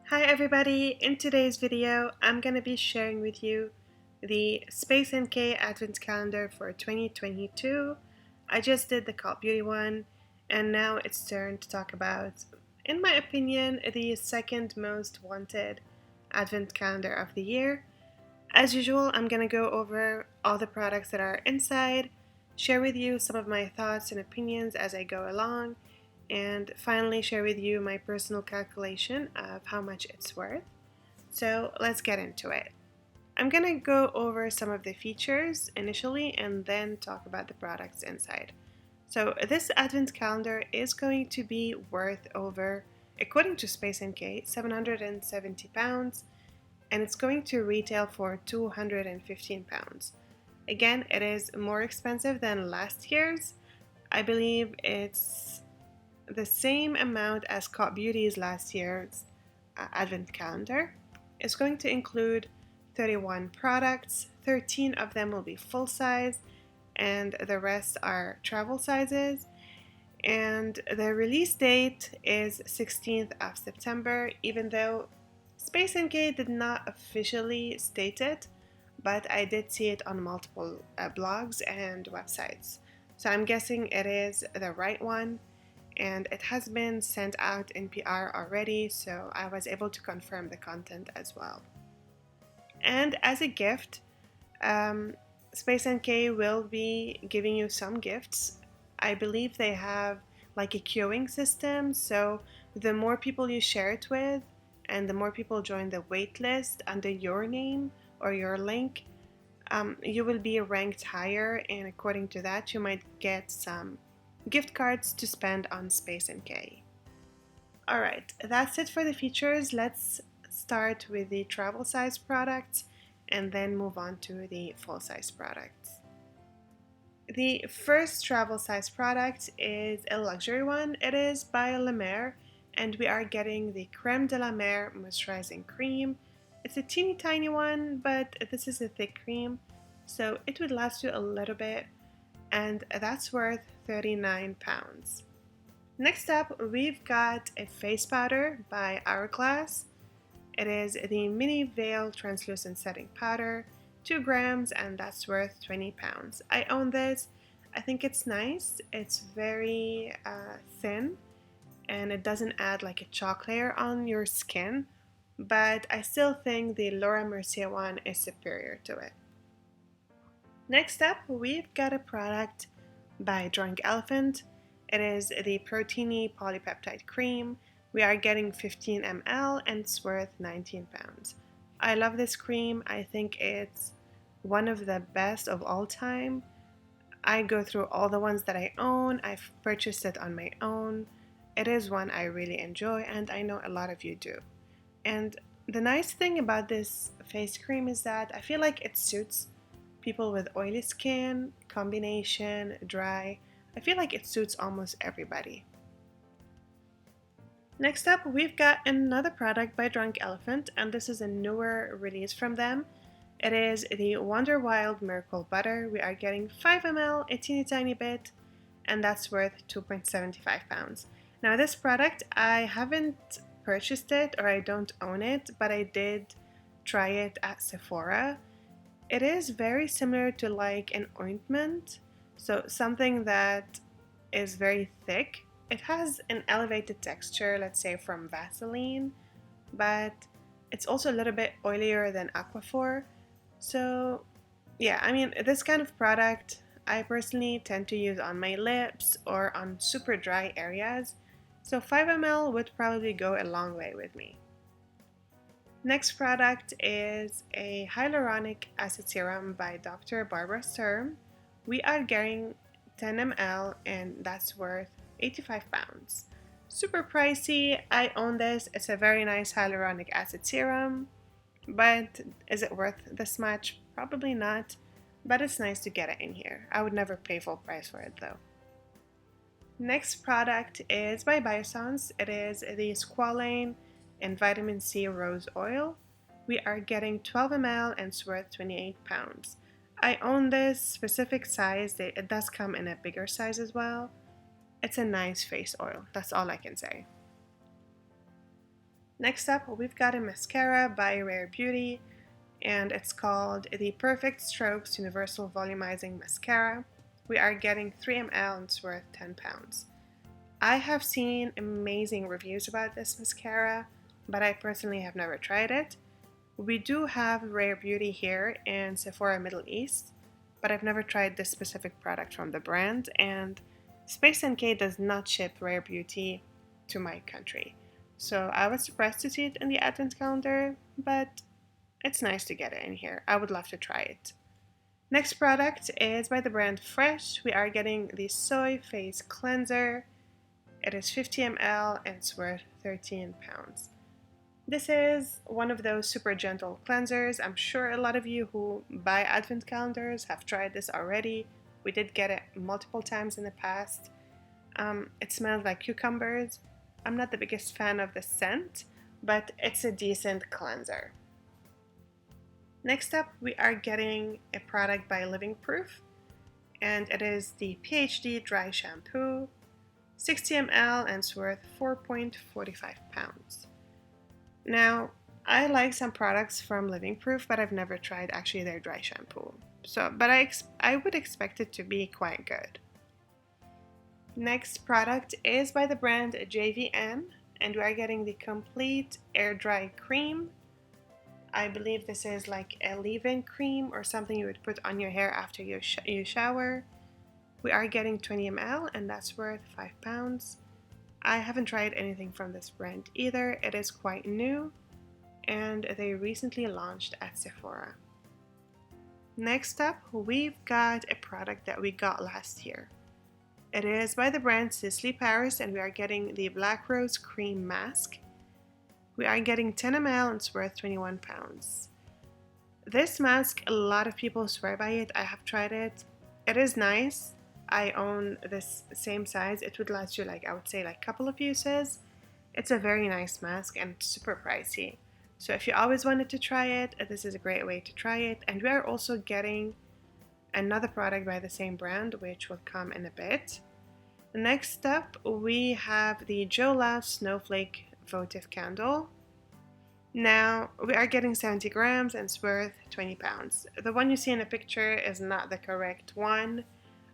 Hi everybody, in today's video I'm going to be sharing with you the Spacenk Advent Calendar for 2022. I just did the Cult Beauty one and now it's turn to talk about, in my opinion, the second most wanted Advent Calendar of the year. As usual, I'm going to go over all the products that are inside, share with you some of my thoughts and opinions as I go along, and finally share with you my personal calculation of how much it's worth. So let's get into it. I'm gonna go over some of the features initially and then talk about the products inside. So this advent calendar is going to be worth over, according to Spacenk, 770 pounds, and it's going to retail for 215 pounds. Again, it is more expensive than last year's. I believe it's the same amount as Cult Beauty's last year's advent calendar. It's going to include 31 products, 13 of them will be full size, and the rest are travel sizes. And the release date is 16th of September, even though Spacenk did not officially state it, but I did see it on multiple blogs and websites. So I'm guessing it is the right one, and it has been sent out in PR already, so I was able to confirm the content as well. And as a gift, Spacenk will be giving you some gifts. I believe they have like a queuing system, so the more people you share it with and the more people join the wait list under your name or your link, you will be ranked higher, and according to that you might get some gift cards to spend on Spacenk. Alright, that's it for the features. Let's start with the travel size products and then move on to the full size products. The first travel size product is a luxury one. It is by La Mer, and we are getting the Creme de la Mer Moisturizing Cream. It's a teeny tiny one, but this is a thick cream, so it would last you a little bit, and that's worth 39 pounds. Next up, we've got a face powder by Hourglass. It is the Mini Veil Translucent Setting Powder, 2 grams, and that's worth 20 pounds. I own this. I think it's nice. It's very thin, and it doesn't add like a chalk layer on your skin, but I still think the Laura Mercier one is superior to it. Next up, we've got a product by Drunk Elephant. It is the Protini Polypeptide Cream. We are getting 15 ml and it's worth 19 pounds. I love this cream. I think it's one of the best of all time. I go through all the ones that I own. I've purchased it on my own. It is one I really enjoy, and I know a lot of you do. And the nice thing about this face cream is that I feel like it suits people with oily skin, combination, dry. I feel like it suits almost everybody. Next up, we've got another product by Drunk Elephant, and this is a newer release from them. It is the Wonderwild Miracle Butter. We are getting 5 ml, a teeny tiny bit, and that's worth 2.75 pounds. Now this product, I haven't purchased it or I don't own it, but I did try it at Sephora. It is very similar to like an ointment, so something that is very thick. It has an elevated texture, let's say from Vaseline, but it's also a little bit oilier than Aquaphor. So yeah, I mean, this kind of product I personally tend to use on my lips or on super dry areas, so 5 ml would probably go a long way with me. Next product is a Hyaluronic Acid Serum by Dr. Barbara Sturm. We are getting 10 ml and that's worth 85 pounds. Super pricey. I own this. It's a very nice hyaluronic acid serum, but is it worth this much? Probably not, but it's nice to get it in here. I would never pay full price for it though. Next product is by Biossance. It is the Squalane and Vitamin C Rose Oil. We are getting 12 ml and it's worth 28 pounds. I own this specific size. It does come in a bigger size as well. It's a nice face oil. That's all I can say. Next up, we've got a mascara by Rare Beauty, and it's called the Perfect Strokes Universal Volumizing Mascara. We are getting 3 ml and it's worth £10. I have seen amazing reviews about this mascara, but I personally have never tried it. We do have Rare Beauty here in Sephora Middle East, but I've never tried this specific product from the brand, and Spacenk does not ship Rare Beauty to my country. So I was surprised to see it in the Advent Calendar, but it's nice to get it in here. I would love to try it. Next product is by the brand Fresh. We are getting the Soy Face Cleanser. It is 50 ml and it's worth £13. This is one of those super gentle cleansers. I'm sure a lot of you who buy Advent calendars have tried this already. We did get it multiple times in the past. It smells like cucumbers. I'm not the biggest fan of the scent, but it's a decent cleanser. Next up, we are getting a product by Living Proof, and it is the PhD Dry Shampoo, 60 ml and it's worth £4.45. Now, I like some products from Living Proof, but I've never tried actually their dry shampoo. But I would expect it to be quite good. Next product is by the brand JVN, and we are getting the Complete Air Dry Cream. I believe this is like a leave-in cream or something you would put on your hair after you shower. We are getting 20 ml and that's worth £5. I haven't tried anything from this brand either. It is quite new and they recently launched at Sephora. Next up, we've got a product that we got last year. It is by the brand Sisley Paris and we are getting the Black Rose Cream Mask. We are getting 10 ml and it's worth £21. This mask, a lot of people swear by it. I have tried it. It is nice. I own this same size. It would last you I would say a couple of uses. It's a very nice mask and it's super pricey. So if you always wanted to try it, this is a great way to try it. And we are also getting another product by the same brand, which will come in a bit. Next up, we have the Joe Love Snowflake Votive Candle. Now, we are getting 70 grams and it's worth £20. The one you see in the picture is not the correct one.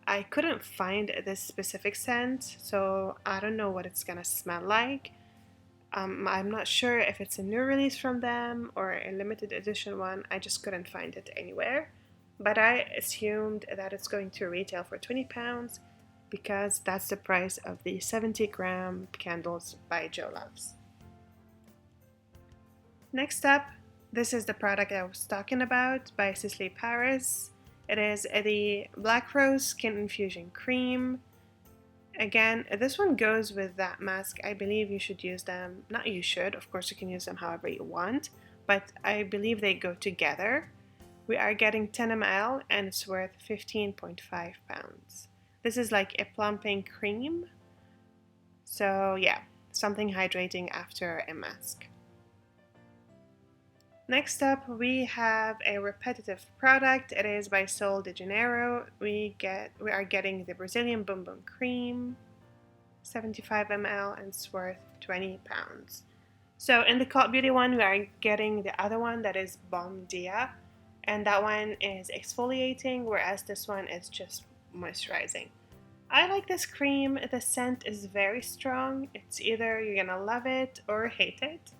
I couldn't find this specific scent, so I don't know what it's gonna smell like. I'm not sure if it's a new release from them or a limited edition one. I just couldn't find it anywhere. But I assumed that it's going to retail for £20 because that's the price of the 70-gram candles by Joe Loves. Next up, this is the product I was talking about by Sisley Paris. It is the Black Rose Skin Infusion Cream. Again, this one goes with that mask. I believe you should use them. Not you should, of course you can use them however you want, but I believe they go together. We are getting 10 ml and it's worth £15.5. This is like a plumping cream. So yeah, something hydrating after a mask. Next up, we have a repetitive product. It is by Sol de Janeiro. We are getting the Brazilian Boom Boom Cream, 75 ml, and it's worth £20. So in the Cult Beauty one, we are getting the other one that is Balm Dia, and that one is exfoliating, whereas this one is just moisturizing. I like this cream. The scent is very strong. It's either you're gonna love it or hate it.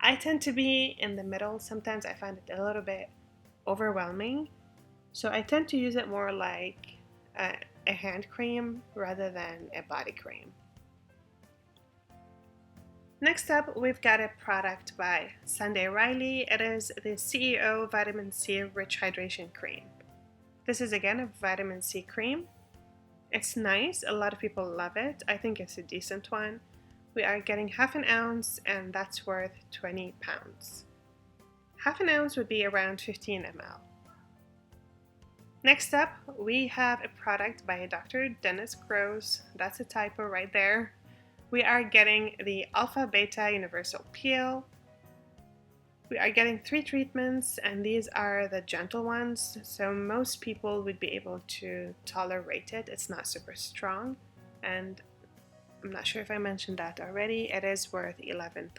I tend to be in the middle. Sometimes I find it a little bit overwhelming. So I tend to use it more like a hand cream rather than a body cream. Next up, we've got a product by Sunday Riley. It is the CEO Vitamin C Rich Hydration Cream. This is again a vitamin C cream. It's nice. A lot of people love it. I think it's a decent one. We are getting half an ounce and that's worth £20. Half an ounce would be around 15 ml. Next up, we have a product by Dr. Dennis Gross. That's a typo right there. We are getting the Alpha Beta Universal Peel. We are getting 3 treatments and these are the gentle ones, so most people would be able to tolerate it. It's not super strong, and I'm not sure if I mentioned that already. It is worth £11.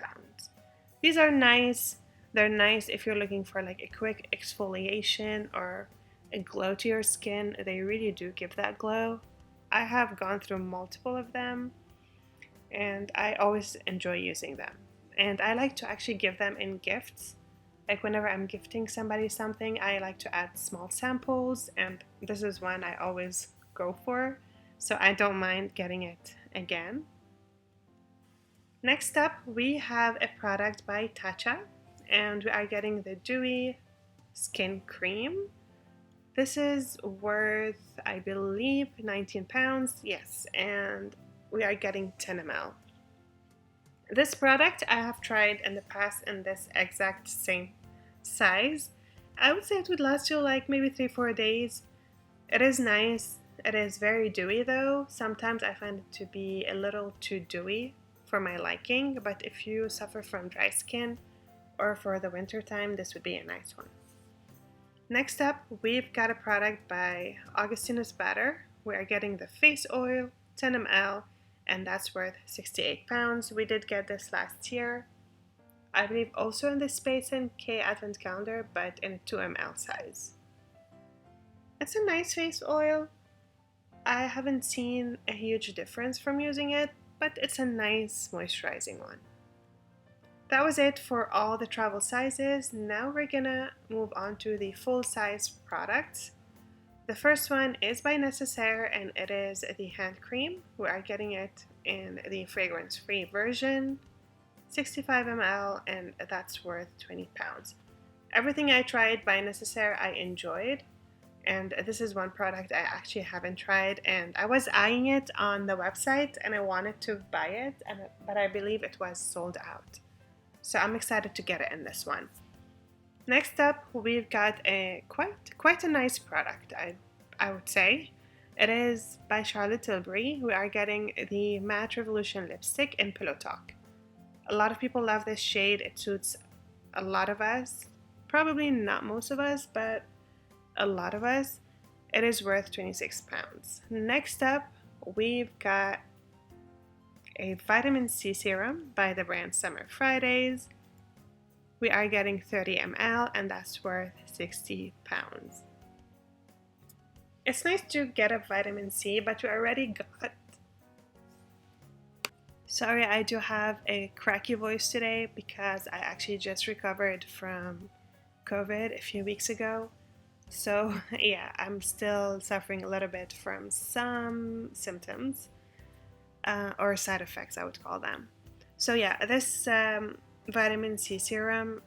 These are nice. They're nice if you're looking for like a quick exfoliation or a glow to your skin. They really do give that glow. I have gone through multiple of them and I always enjoy using them. And I like to actually give them in gifts. Like whenever I'm gifting somebody something, I like to add small samples, and this is one I always go for, so I don't mind getting it again. Next up, we have a product by Tatcha, and we are getting the Dewy Skin Cream. This is worth, I believe, £19. Yes, and we are getting 10 ml. This product I have tried in the past in this exact same size. I would say it would last you like maybe 3-4 days. It is nice. It is very dewy though. Sometimes I find it to be a little too dewy for my liking, but if you suffer from dry skin or for the winter time, this would be a nice one. Next up, we've got a product by Augustinus Bader. We are getting the face oil, 10 ml, and that's worth £68. We did get this last year. I believe also in the Spacenk Advent Calendar, but in a 2 ml size. It's a nice face oil. I haven't seen a huge difference from using it, but it's a nice moisturizing one. That was it for all the travel sizes. Now we're gonna move on to the full size products. The first one is by Necessaire and it is the hand cream. We are getting it in the fragrance-free version, 65 ml, and that's worth £20. Everything I tried by Necessaire I enjoyed, and this is one product I actually haven't tried, and I was eyeing it on the website and I wanted to buy it, but I believe it was sold out. So I'm excited to get it in this one. Next up, we've got a quite a nice product, I would say. It is by Charlotte Tilbury. We are getting the Matte Revolution lipstick in Pillow Talk. A lot of people love this shade. It suits a lot of us. Probably not most of us, but a lot of us. It is worth £26. Next up, we've got a vitamin C serum by the brand Summer Fridays. We are getting 30 ml and that's worth £60. It's nice to get a vitamin C, but we already got. Sorry, I do have a cracky voice today because I actually just recovered from COVID a few weeks ago. So yeah, I'm still suffering a little bit from some symptoms or side effects, I would call them. So yeah, this vitamin C serum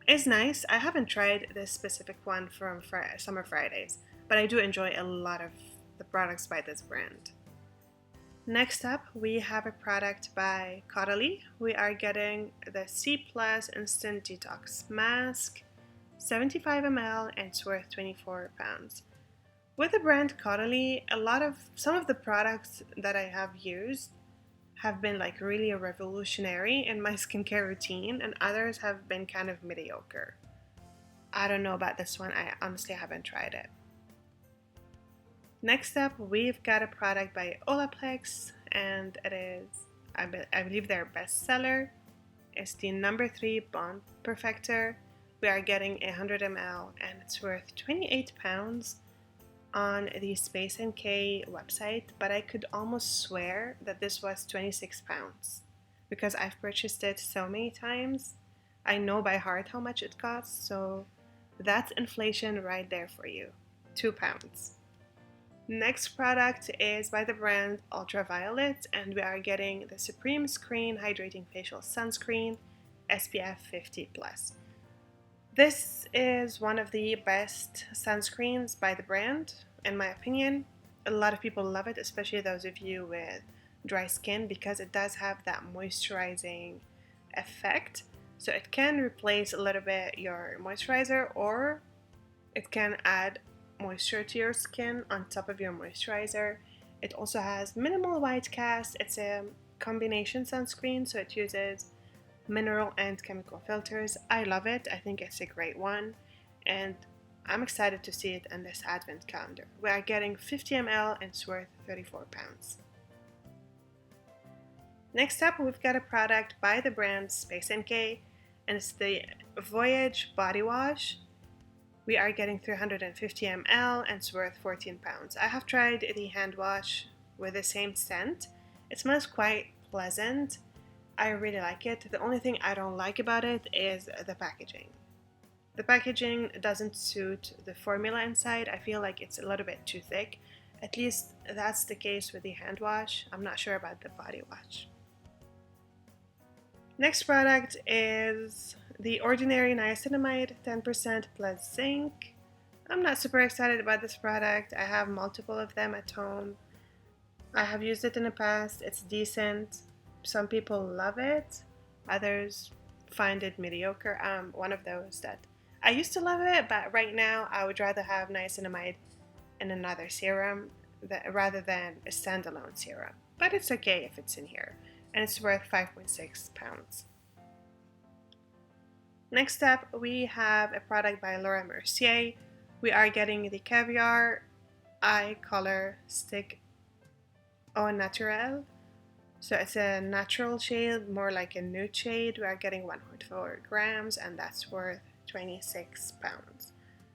is nice. I haven't tried this specific one from Summer Fridays, but I do enjoy a lot of the products by this brand. Next up, we have a product by Caudalie. We are getting the C+ Instant Detox Mask, 75 ml, and it's worth £24. With the brand Caudalie, some of the products that I have used have been like really revolutionary in my skincare routine, and others have been kind of mediocre. I don't know about this one. I honestly haven't tried it. Next up, we've got a product by Olaplex, and it is, I believe, their bestseller. It's the No. 3 Bond Perfector. We are getting 100 ml, and it's worth £28 on the Spacenk website, but I could almost swear that this was £26 because I've purchased it so many times. I know by heart how much it costs, so that's inflation right there for you. £2. Next product is by the brand Ultraviolet, and we are getting the Supreme Screen Hydrating Facial Sunscreen SPF 50+. This is one of the best sunscreens by the brand, in my opinion. A lot of people love it, especially those of you with dry skin, because it does have that moisturizing effect. So it can replace a little bit your moisturizer, or it can add moisture to your skin on top of your moisturizer. It also has minimal white cast. It's a combination sunscreen, so it uses mineral and chemical filters. I love it. I think it's a great one, and I'm excited to see it in this advent calendar. We are getting 50 ml and it's worth £34. Next up, we've got a product by the brand Spacenk, and it's the Voyage body wash. We are getting 350 ml and it's worth £14. I have tried the hand wash with the same scent. It smells quite pleasant. I really like it. The only thing I don't like about it is the packaging. The packaging doesn't suit the formula inside. I feel like it's a little bit too thick. At least that's the case with the hand wash. I'm not sure about the body wash. Next product is the Ordinary Niacinamide 10% plus Zinc. I'm not super excited about this product. I have multiple of them at home. I have used it in the past. It's decent. Some people love it. Others find it mediocre. I'm one of those that I used to love it, but right now I would rather have niacinamide in another serum rather than a standalone serum. But it's okay if it's in here. And it's worth £5.6. Next up, we have a product by Laura Mercier. We are getting the Caviar Eye Color Stick Au Naturel. So it's a natural shade, more like a nude shade. We are getting 1.4 grams and that's worth £26.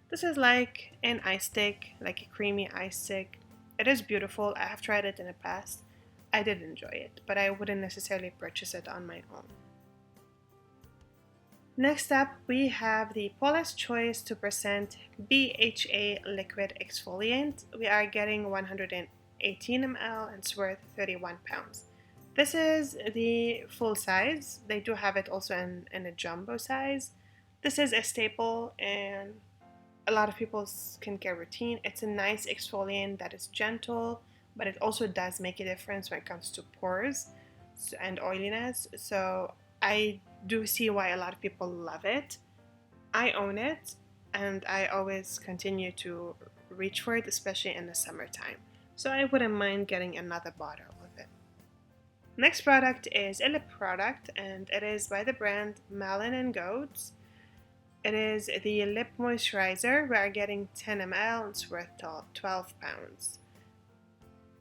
This is like an eye stick, like a creamy eye stick. It is beautiful. I have tried it in the past. I did enjoy it, but I wouldn't necessarily purchase it on my own. Next up, we have the Paula's Choice 2% BHA Liquid Exfoliant. We are getting 118 ml and it's worth £31. This is the full size. They do have it also in a jumbo size. This is a staple in a lot of people's skincare routine. It's a nice exfoliant that is gentle, but it also does make a difference when it comes to pores and oiliness. So I do see why a lot of people love it. I own it and I always continue to reach for it, especially in the summertime. So I wouldn't mind getting another bottle of it. Next product is a lip product and it is by the brand Malin and Goetz. It is the lip moisturizer. We are getting 10 ml and it's worth £12.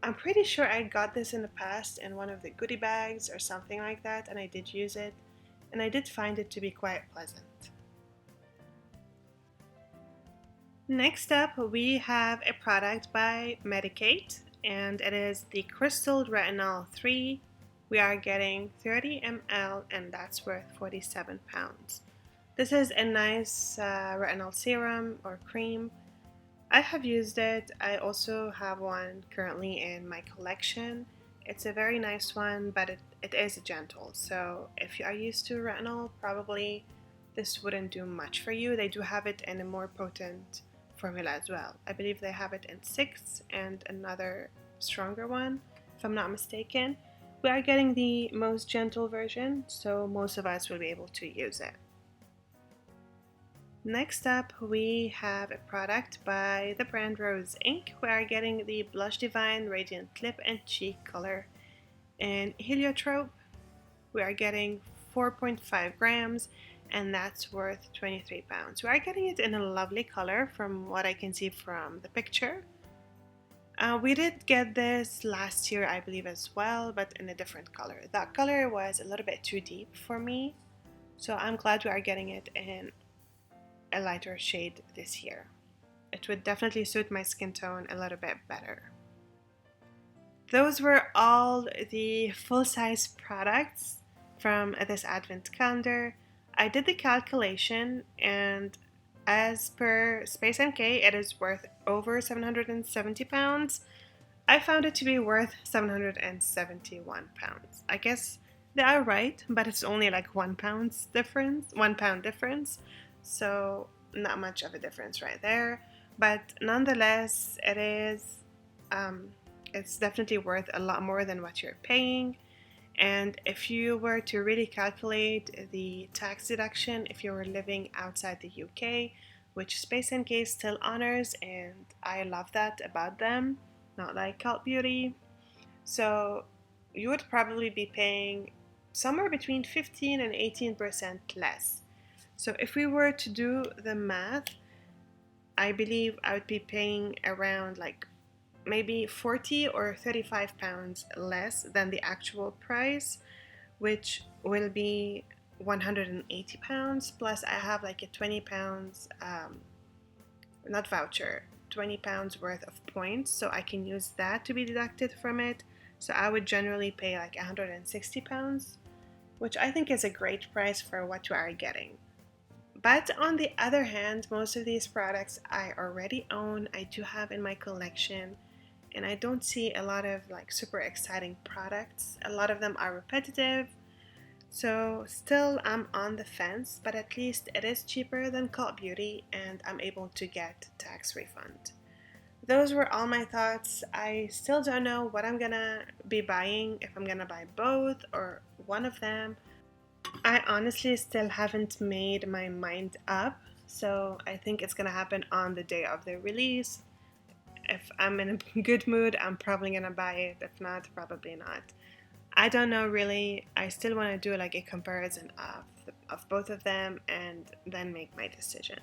I'm pretty sure I got this in the past in one of the goodie bags or something like that, and I did use it, and I did find it to be quite pleasant. Next up, we have a product by Medicate, and it is the Crystal Retinal 3. We are getting 30 ml, and that's worth £47. This is a nice retinal serum or cream. I have used it. I also have one currently in my collection. It's a very nice one, but it is gentle. So if you are used to retinol, probably this wouldn't do much for you. They do have it in a more potent formula as well. I believe they have it in 6 and another stronger one, if I'm not mistaken. We are getting the most gentle version, so most of us will be able to use it. Next up, we have a product by the brand Rose Inc. We are getting the Blush Divine Radiant Lip and Cheek Color in Heliotrope. We are getting 4.5 grams and that's worth £23. We are getting it in a lovely color from what I can see from the picture. We did get this last year, I believe, as well, but in a different color. That color was a little bit too deep for me, so I'm glad we are getting it in a lighter shade this year. It would definitely suit my skin tone a little bit better. Those were all the full-size products from this advent calendar. I did the calculation and as per Spacenk, it is worth over £770. I found it to be worth £771. I guess they are right, but it's only like £1 difference. So not much of a difference right there, but nonetheless it is it's definitely worth a lot more than what you're paying. And if you were to really calculate the tax deduction if you were living outside the UK, which Spacenk still honors, and I love that about them, not like Cult Beauty, so you would probably be paying somewhere between 15 and 18% less. So if we were to do the math, I believe I would be paying around like maybe 40 or 35 pounds less than the actual price, which will be 180 pounds, plus I have like a 20 pounds, not voucher, 20 pounds worth of points, so I can use that to be deducted from it. So I would generally pay like 160 pounds, which I think is a great price for what you are getting. But on the other hand, most of these products I already own, I do have in my collection, and I don't see a lot of like super exciting products. A lot of them are repetitive, so still I'm on the fence, but at least it is cheaper than Cult Beauty and I'm able to get tax refund. Those were all my thoughts. I still don't know what I'm gonna be buying, if I'm gonna buy both or one of them. I honestly still haven't made my mind up, so I think it's gonna happen on the day of the release. If I'm in a good mood, I'm probably gonna buy it. If not, probably not. I don't know really. I still want to do like a comparison of both of them and then make my decision.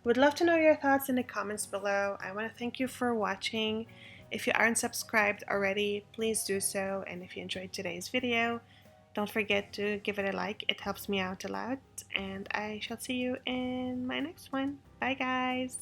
Would love to know your thoughts in the comments below. I want to thank you for watching. If you aren't subscribed already, please do so. And if you enjoyed today's video, don't forget to give it a like. It helps me out a lot. And I shall see you in my next one. Bye guys!